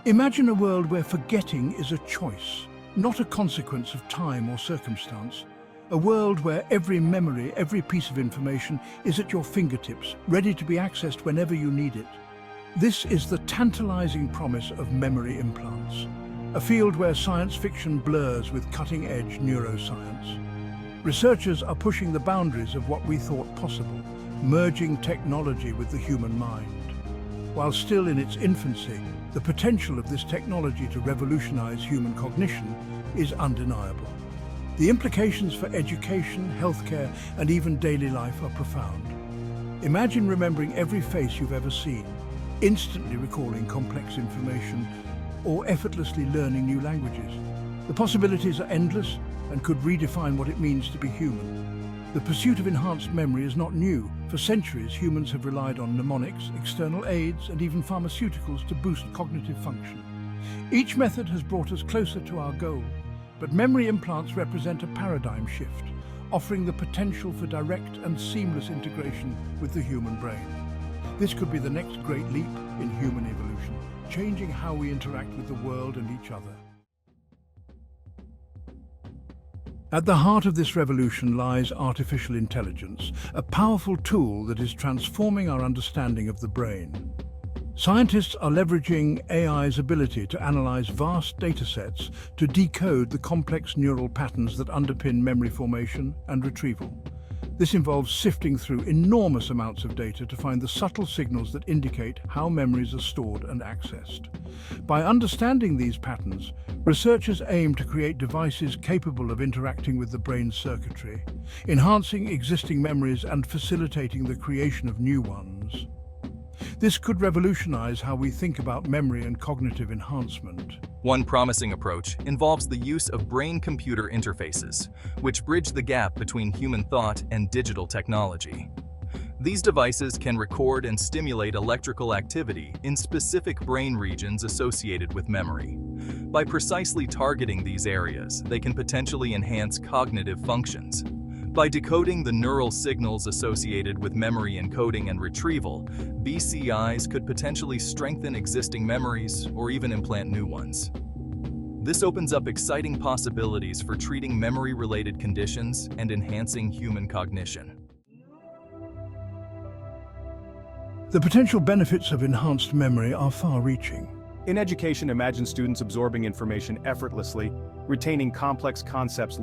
Imagine a world where forgetting is a choice, not a consequence of time or circumstance. A world where every memory, every piece of information is at your fingertips, ready to be accessed whenever you need it. This is the tantalizing promise of memory implants, a field where science fiction blurs with cutting-edge neuroscience. Researchers are pushing the boundaries of what we thought possible, merging technology with the human mind. While still in its infancy, the potential of this technology to revolutionize human cognition is undeniable. The implications for education, healthcare, and even daily life are profound. Imagine remembering every face you've ever seen, instantly recalling complex information, or effortlessly learning new languages. The possibilities are endless and could redefine what it means to be human. The pursuit of enhanced memory is not new. For centuries, humans have relied on mnemonics, external aids, and even pharmaceuticals to boost cognitive function. Each method has brought us closer to our goal, but memory implants represent a paradigm shift, offering the potential for direct and seamless integration with the human brain. This could be the next great leap in human evolution, changing how we interact with the world and each other. At the heart of this revolution lies artificial intelligence, a powerful tool that is transforming our understanding of the brain. Scientists are leveraging AI's ability to analyze vast datasets to decode the complex neural patterns that underpin memory formation and retrieval. This involves sifting through enormous amounts of data to find the subtle signals that indicate how memories are stored and accessed. By understanding these patterns, researchers aim to create devices capable of interacting with the brain's circuitry, enhancing existing memories and facilitating the creation of new ones. This could revolutionize how we think about memory and cognitive enhancement. One promising approach involves the use of brain-computer interfaces, which bridge the gap between human thought and digital technology. These devices can record and stimulate electrical activity in specific brain regions associated with memory. By precisely targeting these areas, they can potentially enhance cognitive functions. By decoding the neural signals associated with memory encoding and retrieval, BCIs could potentially strengthen existing memories or even implant new ones. This opens up exciting possibilities for treating memory-related conditions and enhancing human cognition. The potential benefits of enhanced memory are far-reaching. In education, imagine students absorbing information effortlessly, retaining complex concepts